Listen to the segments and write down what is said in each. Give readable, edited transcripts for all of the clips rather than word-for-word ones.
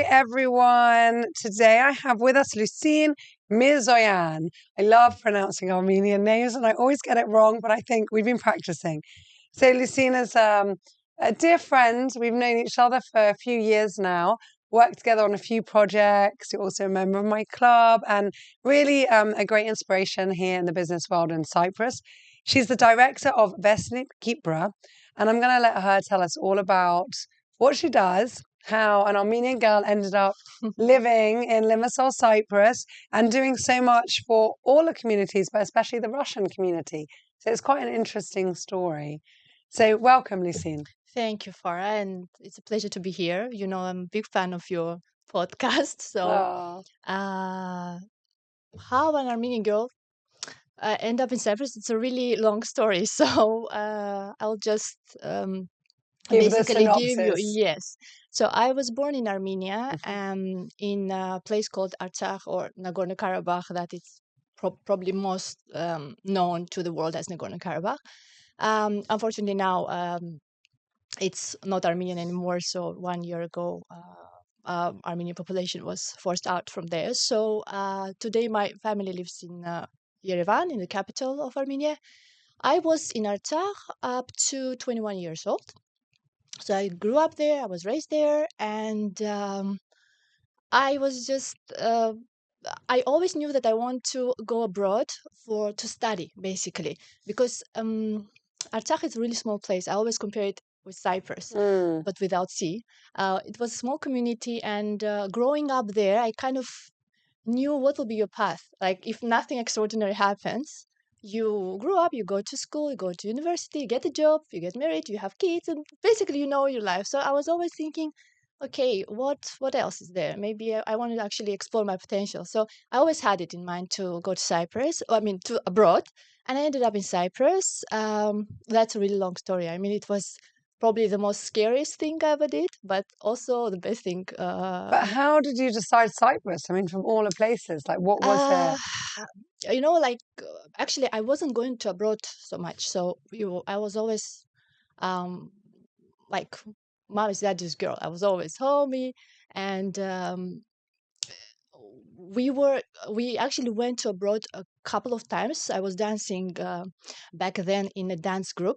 everyone. Today I have with us Lusine Mirzoyan. I love pronouncing Armenian names and I always get it wrong, but I think we've been practicing. So Lusine is a dear friend. We've known each other for a few years now, worked together on a few projects. You're also a member of my club and really a great inspiration here in the business world in Cyprus. She's the director of Vestnik Kipra, and I'm going to let her tell us all about what she does, how an Armenian girl ended up living in Limassol, Cyprus, and doing so much for all the communities, but especially the Russian community. So it's quite an interesting story. So welcome, Lusine. Thank you, Farah, and it's a pleasure to be here. You know, I'm a big fan of your podcast. So, how an Armenian girl end up in Cyprus? It's a really long story. So, I'll just Give the basically give you synopsis. yes. So, I was born in Armenia, in a place called Artsakh or Nagorno-Karabakh, that is probably most known to the world as Nagorno-Karabakh. Unfortunately, now it's not Armenian anymore. So 1 year ago, Armenian population was forced out from there. So today my family lives in Yerevan, in the capital of Armenia. I was in Artsakh up to 21 years old. So I grew up there, I was raised there, and I was just I always knew that I want to go abroad to study, basically, because Artsakh is a really small place. I always compare it with Cyprus, but without sea. It was a small community, and growing up there, I kind of knew what will be your path. Like, if nothing extraordinary happens, you grow up, you go to school, you go to university, you get a job, you get married, you have kids, and basically you know your life. So I was always thinking, okay, what else is there? Maybe I want to actually explore my potential. So I always had it in mind to go to Cyprus, to abroad, and I ended up in Cyprus. That's a really long story. I mean, it was probably the most scariest thing I ever did, but also the best thing. But how did you decide Cyprus? I mean, from all the places, like what was Uh, it? Actually, I wasn't going to abroad so much. So I was always like mom is daddy's girl. I was always homey, and we actually went to abroad a couple of times. I was dancing back then in a dance group.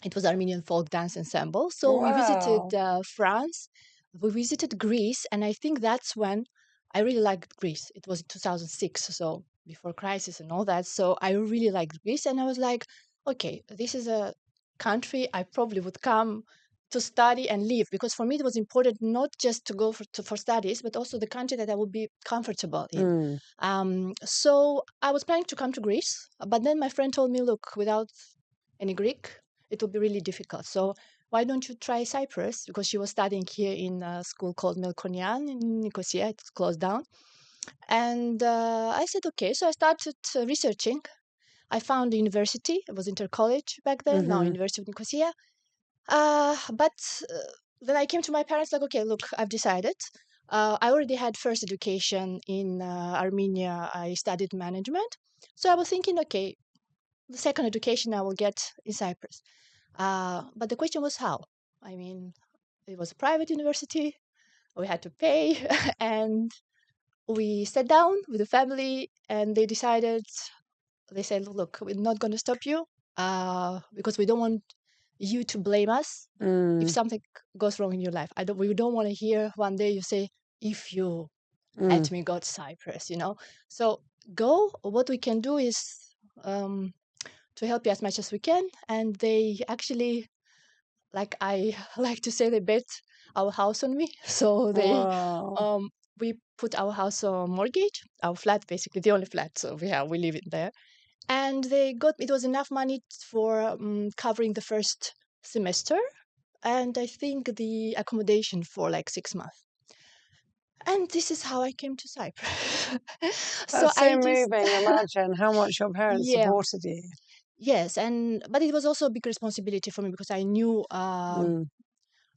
It was Armenian folk dance ensemble. So we visited Wow. France, we visited Greece, and I think that's when I really liked Greece. It was in 2006, so before crisis and all that. So I really liked Greece, and I was like, okay, this is a country I probably would come to study and live, because for me it was important not just to go for studies, but also the country that I would be comfortable in. So I was planning to come to Greece, but then my friend told me, look, without any Greek, it will be really difficult. So why don't you try Cyprus? Because she was studying here in a school called Melkonian in Nicosia. It's closed down. And I said, okay. So I started researching. I found a university. It was Intercollege back then, now University of Nicosia. But then I came to my parents like, okay, look, I've decided. I already had first education in Armenia. I studied management. So I was thinking, okay, the second education I will get in Cyprus. But the question was how? I mean, it was a private university. We had to pay, and we sat down with the family, and they decided. They said, "Look, we're not going to stop you because we don't want you to blame us if something goes wrong in your life. We don't want to hear one day you say, if you let me go to Cyprus, you know. So go. What we can do is to help you as much as we can." And they actually, like I like to say, they bet our house on me. So Wow. we put our house on mortgage, our flat, basically the only flat. So we live in there, and it was enough money for covering the first semester, and I think the accommodation for like 6 months. And this is how I came to Cyprus. So That's so I just moving. Imagine how much your parents yeah. supported you. Yes, but it was also a big responsibility for me because I knew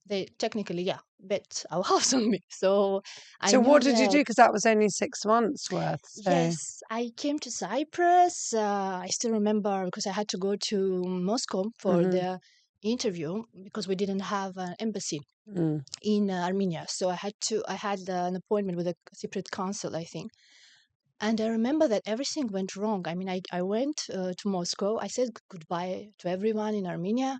they technically, bet our house on me. So I So knew what did you do? that. Because that was only 6 months worth. So Yes, I came to Cyprus. I still remember because I had to go to Moscow for the interview because we didn't have an embassy Mm. in Armenia. So I had an appointment with a Cypriot consul, I think. And I remember that everything went wrong. I mean, I went to Moscow. I said goodbye to everyone in Armenia.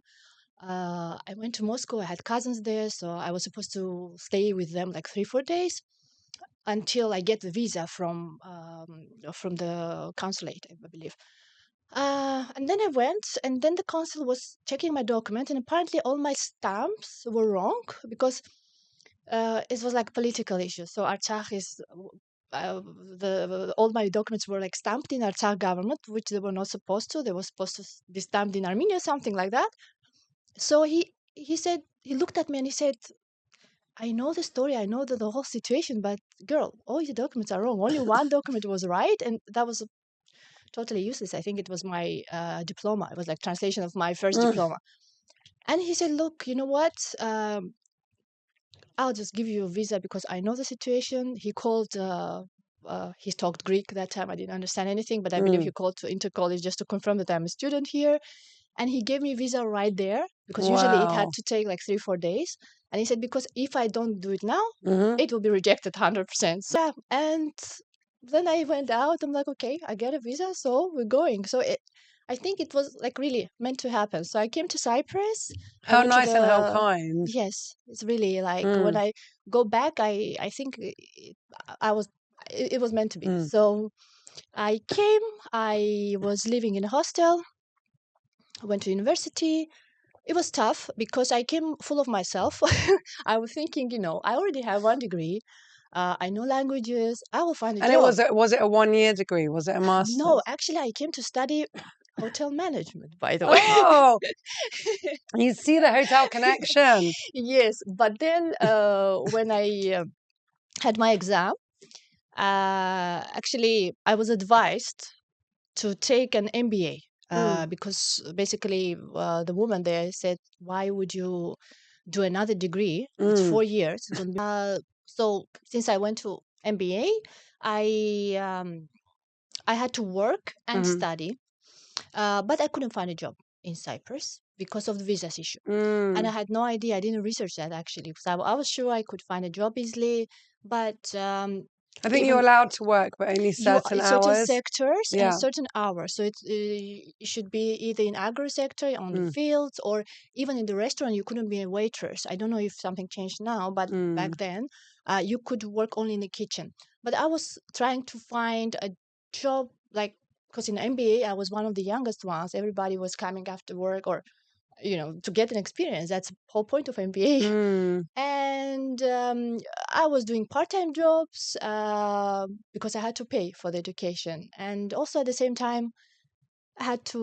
I went to Moscow. I had cousins there, so I was supposed to stay with them like 3-4 days until I get the visa from the consulate, I believe. And then I went, and then the consul was checking my document, and apparently all my stamps were wrong because it was like political issue. So Artsakh is all my documents were like stamped in Artsakh government, which they were not supposed to. They were supposed to be stamped in Armenia, something like that. So he said, he looked at me and he said, I know the story, I know the whole situation, but girl, all your documents are wrong. Only one document was right, and that was totally useless. I think it was my diploma. It was like translation of my first Mm. diploma. And he said, look, you know what? I'll just give you a visa because I know the situation. He called, he talked Greek that time. I didn't understand anything, but I believe he called to Intercollege just to confirm that I'm a student here. And he gave me visa right there because usually it had Wow. to take like 3-4 days. And he said, because if I don't do it now, Mm-hmm. it will be rejected 100%. So, yeah. And then I went out. I'm like, okay, I get a visa, so we're going. So I think it was like really meant to happen. So I came to Cyprus. I How went to nice and how the kind. yes. It's really like when Mm. I go back, I think I was it was meant to be. Mm. So I came. I was living in a hostel. I went to university. It was tough because I came full of myself. I was thinking, I already have one degree. I know languages. I will find a And it job. was it a 1 year degree? Was it a No, master's? actually, I came to study hotel management, by the way. Oh, you see the hotel connection. Yes, but then when I had my exam, actually, I was advised to take an MBA Mm. because basically the woman there said, "Why would you do another degree? It's Mm. 4 years. It's going to be." So since I went to MBA, I had to work and Mm-hmm. study, but I couldn't find a job in Cyprus because of the visas issue. And I Mm. had no idea. I didn't research that actually because I was sure I could find a job easily, but I think you're even allowed to work, but only you certain in certain hours. sectors and Yeah. certain hours. So it should be either in agro sector on the Mm. fields or even in the restaurant. You couldn't be a waitress. I don't know if something changed now, but back Mm. then you could work only in the kitchen. But I was trying to find a job like because in MBA I was one of the youngest ones. Everybody was coming after work or to get an experience. That's the whole point of MBA. Mm. And I was doing part-time jobs because I had to pay for the education, and also at the same time I had to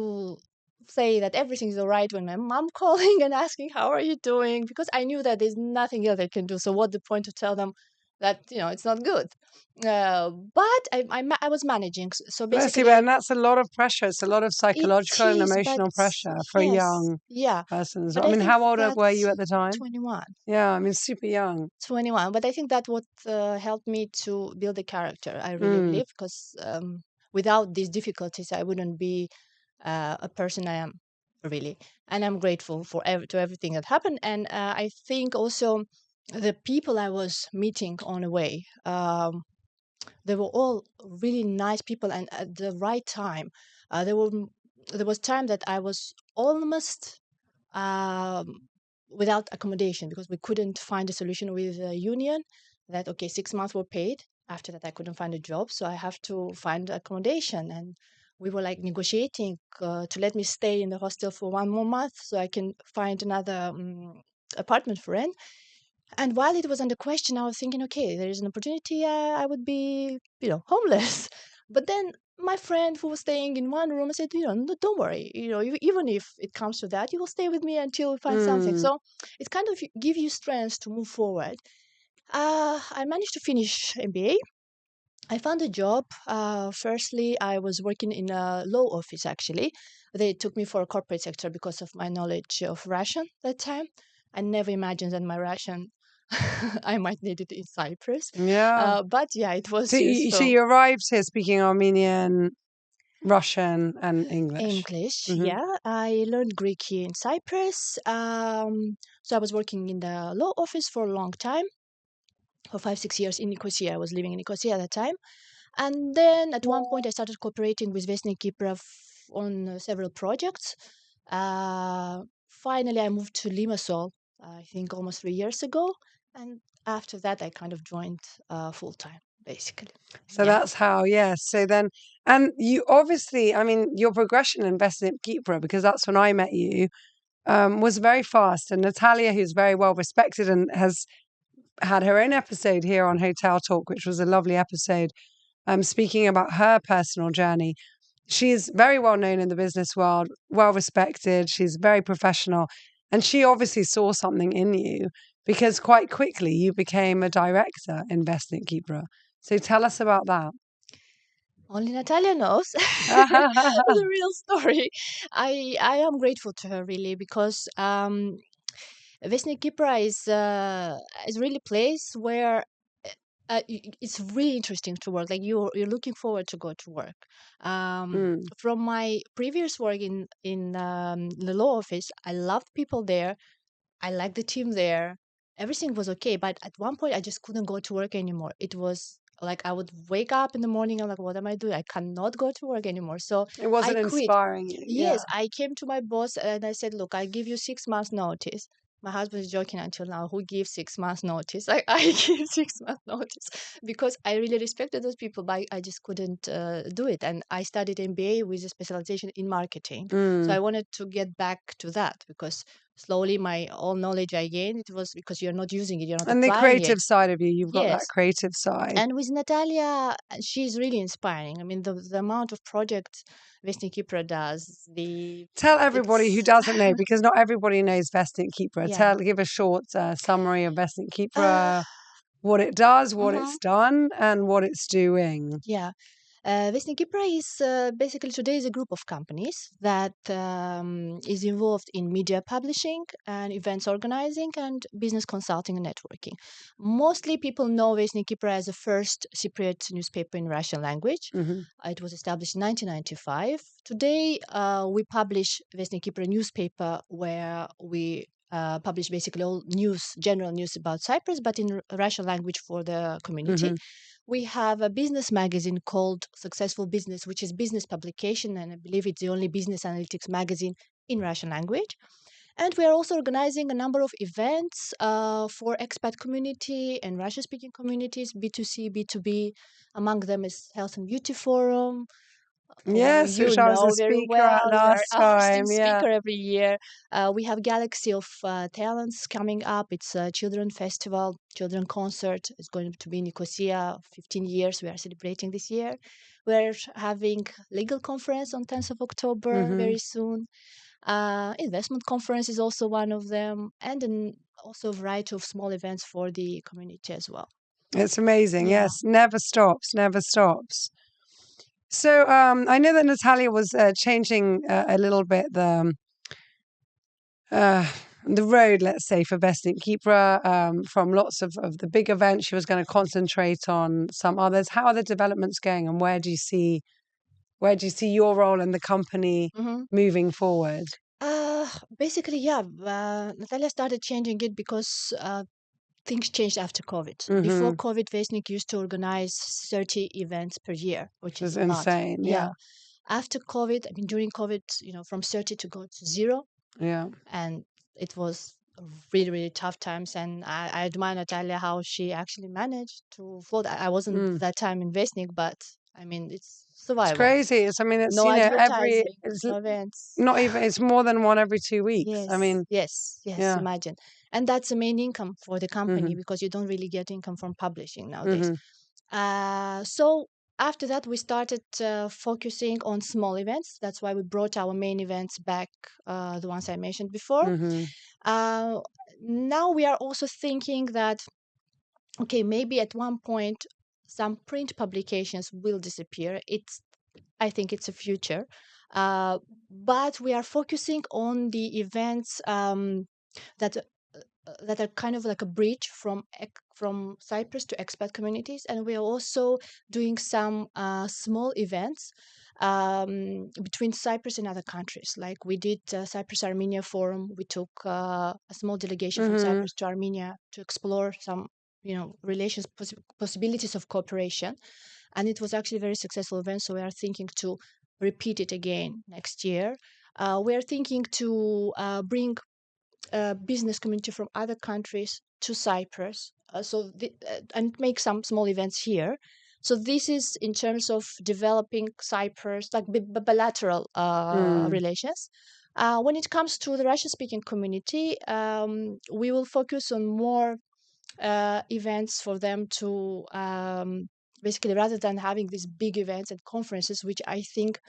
say that everything's all right when my mom calling and asking how are you doing, because I knew that there's nothing else I can do. So what the point to tell them that it's not good? But I was managing. So Bless you, basically, Ben. That's a lot of pressure. It's a lot of it psychological and is, but emotional pressure for a yes, young yeah. person. So, But I I mean, think how old were you that's at the time? 21. Yeah, I mean, super young. 21, but I think that what helped me to build a character, I really Mm. believe, because without these difficulties I wouldn't be a person I am, really. And I'm grateful for to everything that happened. And I think also the people I was meeting on the way, they were all really nice people, and at the right time. There was time that I was almost um, without accommodation because we couldn't find a solution with the union. That okay, 6 months were paid. After that, I couldn't find a job, so I have to find accommodation. And we were like negotiating to let me stay in the hostel for 1 more month so I can find another apartment for rent. And while it was under question, I was thinking, okay, there is an opportunity. I would be, homeless. But then my friend who was staying in one room said, no, don't worry. Even if it comes to that, you will stay with me until we find something. Mm. So it kind of give you strength to move forward. I managed to finish MBA. I found a job. Firstly, I was working in a law office, actually. They took me for a corporate sector because of my knowledge of Russian that time. I never imagined that my Russian I might need it in Cyprus. Yeah. But yeah, it So was you, so useful. you arrived here speaking Armenian Russian and English. English, Hmm. yeah. I learned Greek here in Cyprus. So I was working in the law office for a long time, for 5, 6 years in Nicosia. I was living in Nicosia at that time. And then at one point, I started cooperating with Vestnik Kipra on several projects. Finally, I moved to Limassol, I think almost 3 years ago. And after that, I kind of joined full time, basically. So Yeah. that's how, yes. So then, and you obviously, I mean, your progression in Vestnik Kipra, because that's when I met you, was very fast. And Natalia, who's very well respected and has had her own episode here on Hotel Talk, which was a lovely episode, speaking about her personal journey. She's very well known in the business world, well respected. She's very professional. And she obviously saw something in you because quite quickly you became a director in Vestnik Kipra. So tell us about that. Only Natalia knows the real story. I am grateful to her really because Vestnik Kipra is really a place where it's really interesting to work. Like you're looking forward to go to work. Mm. From my previous work in the law office, I loved people there. I liked the team there. Everything was okay, but at one point I just couldn't go to work anymore. It was like I would wake up in the morning. I'm like, what am I doing? I cannot go to work anymore. So It I wasn't quit. inspiring you. Yeah. Yes, I came to my boss and I said, look, I give you 6 months notice. My husband is joking until now. Who gives 6 months notice? I give 6 months notice because I really respected those people, but I just couldn't do it. And I studied MBA with a specialization in marketing. So Mm. I wanted to get back to that because slowly my all knowledge I gained, it was because you're not using it, you're not And the applying it. creative side of you, you've got that Yes. creative side. And with Natalia, she's really inspiring. I mean, the amount of projects Vestnik Kipra does, Tell everybody who it's doesn't know, because not everybody knows Vestnik Kipra. yeah. Give a short summary of Vestnik Uh, Kipra, what it does, what mhm, it's done, and what it's doing. yeah. Vestnik Kipra is basically today is a group of companies that is involved in media publishing and events organizing and business consulting and networking. Mostly people know Vestnik Kipra as the first Cypriot newspaper in Russian language. Hmm. It was established in 1995. Today, we publish Vestnik Kipra newspaper where we publish basically all news, general news about Cyprus, but in Russian language for the community. Hmm. We have a business magazine called Successful Business, which is business publication, and I believe it's the only business analytics magazine in Russian language. And we are also organizing a number of events for expat community and Russian-speaking communities, B2C, B2B. Among them is Health and Beauty Forum, who Yes, you which I was a know very speaker at well. You are last a hosting time. Yeah. speaker every year. We have Galaxy of Talents coming up. It's a children festival, children concert. It's going to be in Nicosia, 15 years. We are celebrating this year. We're having legal conference on 10th of October Hmm. very soon. Investment conference is also one of them, and then also a variety of small events for the community as well. It's amazing. Yeah. Yes, never stops, never stops. So I know that Natalia was changing a little bit uh, the road, let's say, for Vestnik Kipra, from lots of the big events. She was going to concentrate on some others. How are the developments going, and where do you see your role in the company Mhm. moving forward? Basically, yeah. Natalia started changing it because things changed after COVID. Before Hmm. COVID, Vesnik used to organize 30 events per year, which Which is is a lot. insane. Yeah. Yeah, After COVID, I mean, during COVID, from 30 to go to zero, yeah. and it was really, really tough times. And I admire Natalia how she actually managed to float. I wasn't Mm. that time in Vesnik, but I mean, it's It's survival. crazy. I mean, it's No every advertising, it's no events. not even. It's more than one every 2 weeks. I Yes, mean, yes, yes, yeah. imagine. And that's the main income for the company Hmm. because you don't really get income from publishing nowadays. Hmm. So after that, we started focusing on small events. That's why we brought our main events back, the ones I mentioned before. Hmm. Uh, Now we are also thinking that, okay, maybe at one point, some print publications will disappear. I think it's a future. Uh, but we are focusing on the events that that are kind of like a bridge from Cyprus to expat communities, and we are also doing some small events. between Cyprus and other countries. Like we did Cyprus Armenia Forum. We took a small delegation from Mm-hmm. Cyprus to Armenia to explore some, relations possibilities of cooperation, and it was actually a very successful event. So we are thinking to repeat it again next year. We are thinking to bring business community from other countries to Cyprus, and make some small events here. So this is in terms of developing Cyprus, like bilateral Mm. relations. When it comes to the Russian-speaking community, we will focus on more events for them to basically, rather than having these big events and conferences, which I think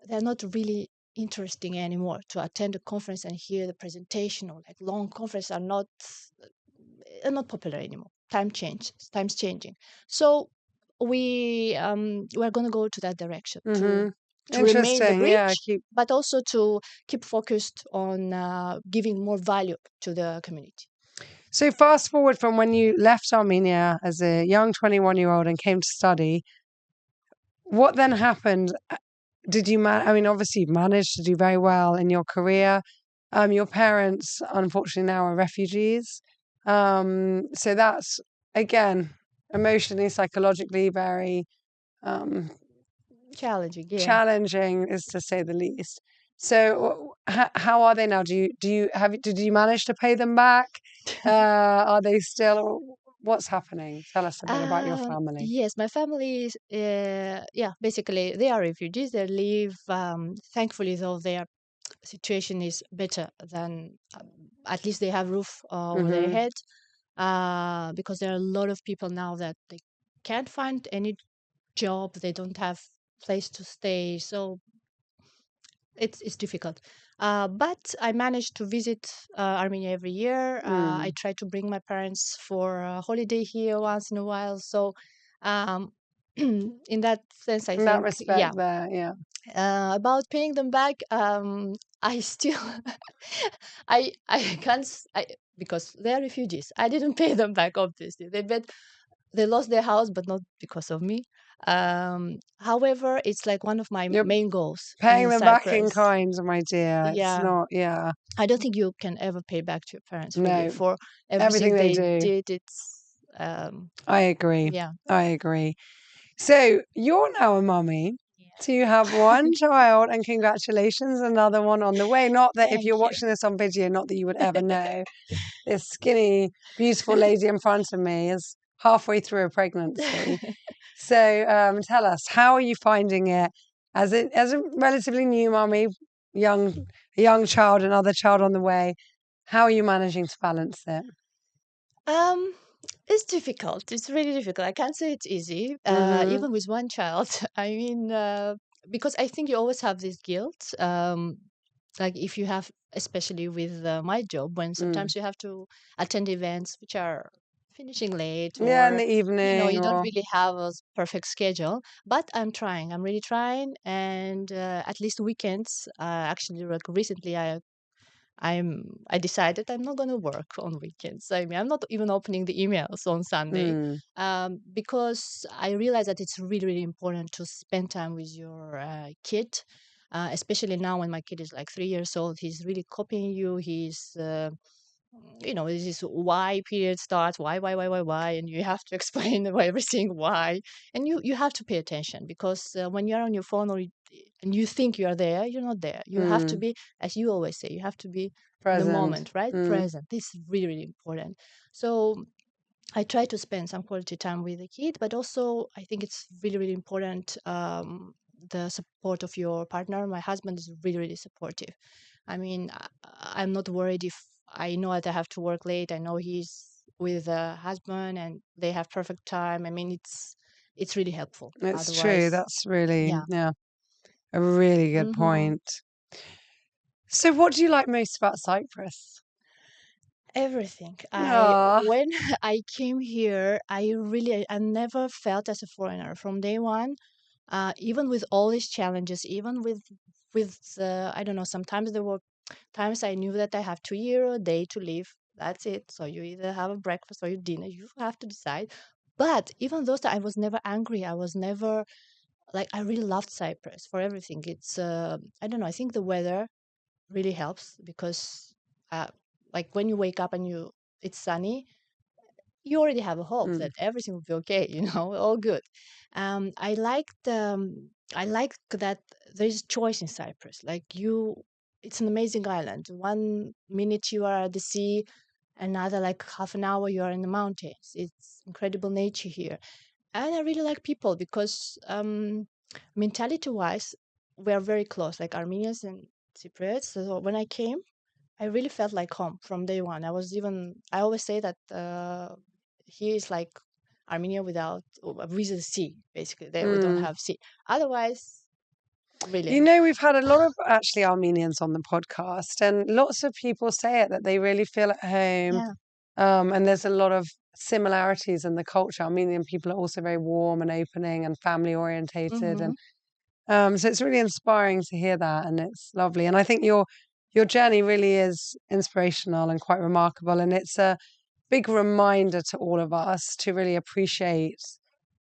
they're not really interesting anymore. To attend a conference and hear the presentation, or like long conferences are not popular anymore. Time's changing. So we're going to go to that direction Mm-hmm. to remain the Interesting. Yeah, bridge, keep. but also to keep focused on giving more value to the community. So fast forward from when you left Armenia as a young 21-year-old and came to study, what then happened? Did you I mean, obviously, you've managed to do very well in your career. Your parents, unfortunately, now are refugees. So that's, again, emotionally, psychologically very um, Challenging, yeah. challenging, is to say the least. So, how are they now? Did you manage to pay them back? Are they still? What's happening? Tell us a bit about your family. Yes, my family is, yeah, basically they are refugees. They live, thankfully, though their situation is better than, at least they have roof over their Mm-hmm. head, because there are a lot of people now that they can't find any job. They don't have place to stay, so it's difficult. But I managed to visit Armenia every year. I Mm. try to bring my parents for a holiday here once in a while. So, um, in that sense, I In that think, yeah. respect, there, yeah. About paying them back, I still, I can't, because they are refugees. I didn't pay them back. Obviously, they lost their house, but not because of me. However, it's like one of my You're main goals paying in them back in Cyprus. kind, my dear. It's Yeah, not, yeah, I don't think you can ever pay back to your parents really no, for everything everything they they do. did. It's I agree. yeah. I agree. So you're now a mummy. Yeah. So you have one child, and congratulations, another one on the way. Not that if Thank you're you. watching this on video, not that you would ever know. This skinny, beautiful lady in front of me is halfway through a pregnancy. So tell us, how are you finding it as a relatively new mummy, young a young child, another child on the way? How are you managing to balance it? Um, it's difficult. It's really difficult. I can't say it's easy. Mm-hmm. Even with one child. I mean, because I think you always have this guilt. Like if you have, especially with my job, when Mm. sometimes you have to attend events which are finishing late, Yeah, in or the evening, you don't or really have a perfect schedule. But I'm trying. I'm really trying, and at least weekends. Actually, like recently, I decided I'm not going to work on weekends. I mean, I'm not even opening the emails on Sunday, mm, because I realize that it's really, really important to spend time with your kid, especially now when my kid is like 3 years old. He's really copying you. He's this is why period starts, why, and you have to explain everything why, and you have to pay attention, because when you're on your phone, and you think you are there, you're not there. You have to mm, be, as you always say, you have to be in the present. moment, right? Mm. Present. This is really, really important. So I try to spend some quality time with the kid, but also I think it's really, really important, the support of your partner. My husband is really, really supportive. I mean, I'm not worried if I know that I have to work late. I know he's with a husband and they have perfect time. I mean, it's really helpful. It's true. Otherwise, That's really, yeah. yeah, a really good Hmm. point. So, what do you like most about Cyprus? Everything. I Ah, When I came here, I never felt as a foreigner from day one. Even with all these challenges, even with I don't know. Sometimes there were times I knew that I have 2 year a day to live. That's it. So you either have a breakfast or your dinner. You have to decide. But even those, I was never angry. I was never like I really loved Cyprus for everything. It's I don't know. I think the weather really helps because uh, like when you wake up and it's sunny, you already have a hope Mm. that everything will be okay. All good. I liked that there's choice in Cyprus. Like it's an amazing island. One minute you are at the sea, another like half an hour you are in the mountains. It's incredible nature here, and I really like people because mentality wise, we are very close, like Armenians and Cypriots. So when I came, I really felt like home from day one. I always say that here is like Armenia with the sea, basically. We don't Mm. have sea. Otherwise, You brilliant. know, we've had a lot of actually Armenians on the podcast, and lots of people say it that they really feel at home. Yeah. And there's a lot of similarities in the culture. Armenian people are also very warm and opening and family orientated, Mm-hmm. and so it's really inspiring to hear that, and it's lovely. And I think your journey really is inspirational and quite remarkable, and it's a big reminder to all of us to really appreciate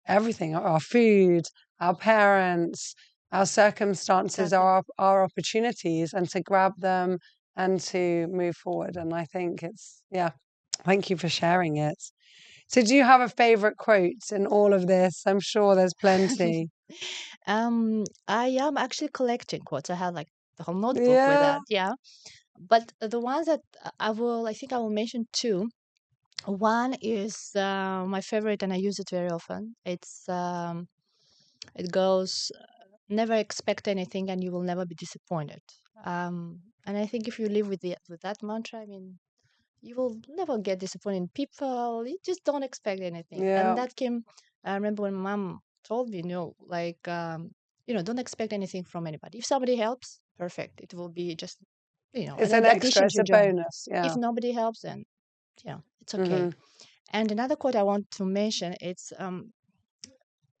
everything: our food, our parents, our circumstances, Exactly. our opportunities, and to grab them and to move forward. And I think it's, yeah, thank you for sharing it. So, do you have a favorite quote in all of this? I'm sure there's plenty. I am actually collecting quotes. I have like the whole notebook with Yeah. that. Yeah. But the ones that I think I will mention two. One is my favorite, and I use it very often. It goes, never expect anything, and you will never be disappointed. And I think if you live with that mantra, I mean, you will never get disappointed in people. You just don't expect anything. And Yeah. that came. I remember when mom told me, like, don't expect anything from anybody. If somebody helps, perfect. It will be just, It's an an extra, addition to it's your a journey. bonus. If Yeah. nobody helps, then it's okay. Hmm. And another quote I want to mention,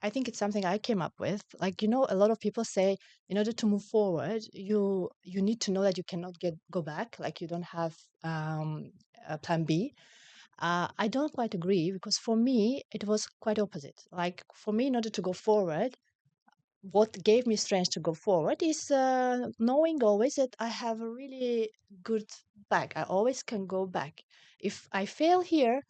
I think it's something I came up with. Like, a lot of people say in order to move forward, you need to know that you cannot go back, like you don't have a plan B. I don't quite agree because for me it was quite opposite. Like for me, in order to go forward, what gave me strength to go forward is knowing always that I have a really good back. I always can go back. If I fail here,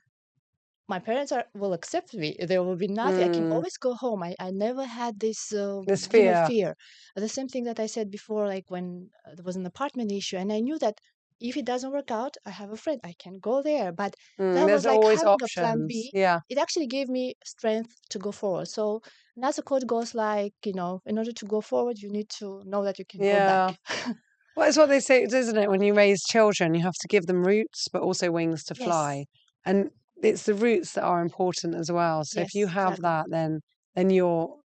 my parents will accept me. There will be nothing. I can Mm. always go home. I never had this, This fear. fear. The same thing that I said before, like when there was an apartment issue, and I knew that if it doesn't work out, I have a friend. I can go there. But Mm. that was There's like always having a plan options. B. Yeah. It actually gave me strength to go forward. So another quote goes like, in order to go forward, you need to know that you can go back. Yeah. Well, it's what they say, isn't it? When you raise children, you have to give them roots, but also wings to Yes. fly. And it's the roots that are important as well. So if you Yes. have Exactly. that, then you're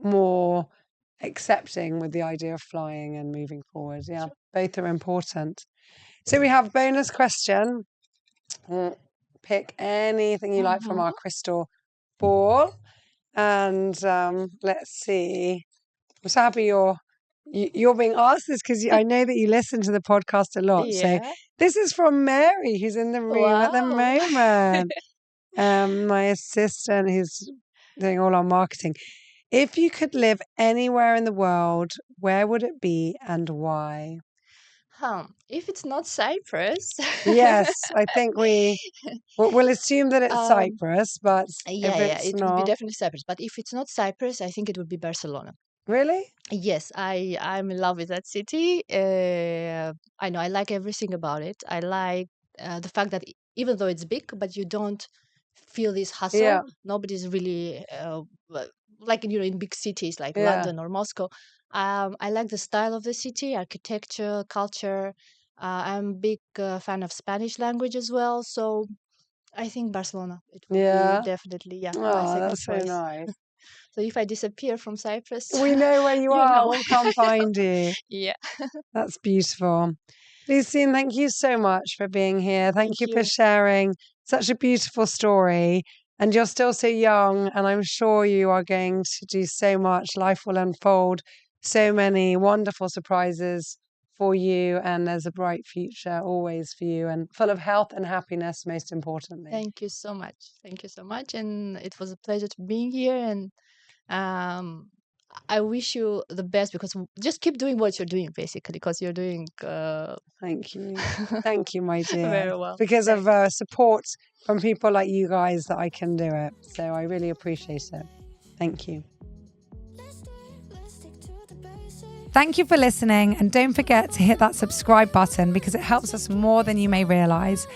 more accepting with the idea of flying and moving forward. Yeah, Sure. both are important. So we have bonus question. Mm, Pick anything you like from Mm-hmm. our crystal ball, and let's see. I'm so happy you're being asked this because I know that you listen to the podcast a lot. So Yeah. this is from Mary, who's in the room at the Wow. moment. My assistant, who's doing all our marketing. If you could live anywhere in the world, where would it be and why? If it's not Cyprus, Yes, I think we'll assume that it's um, Cyprus, but yeah, if yeah, it's it would be not, definitely Cyprus. But if it's not Cyprus, I think it would be Barcelona. really? Yes, I'm in love with that city. I know I like everything about it. I like the fact that even though it's big, but you don't feel this hustle. Yeah, Nobody's really like in big cities like yeah, London or Moscow. I like the style of the city, architecture, culture. I'm a big fan of Spanish language as well, so I think Barcelona. It will be yeah. definitely, yeah, my Oh, second that's so choice. nice. So if I disappear from Cyprus, We know where you you are. know. We'll come find you. Yeah. That's beautiful. Lucine, thank you so much for being here. Thank Thank you for you. sharing such a beautiful story. And you're still so young, and I'm sure you are going to do so much. Life will unfold so many wonderful surprises for you, and there's a bright future always for you, and full of health and happiness, most importantly. Thank you so much. Thank you so much. And it was a pleasure to being here. And I wish you the best, because just keep doing what you're doing, basically, because you're doing Thank you. Thank you, my dear. very well. Because of support from people like you guys that I can do it. So I really appreciate it. Thank you. Thank you for listening, and don't forget to hit that subscribe button because it helps us more than you may realize.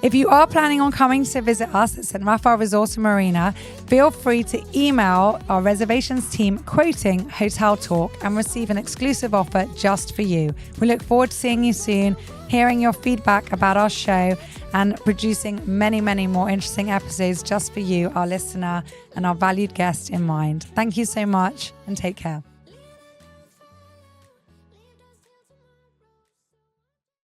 If you are planning on coming to visit us at St. Raphael Resort and Marina, feel free to email our reservations team quoting Hotel Talk and receive an exclusive offer just for you. We look forward to seeing you soon, hearing your feedback about our show, and producing many, many more interesting episodes just for you, our listener, and our valued guest in mind. Thank you so much, and take care.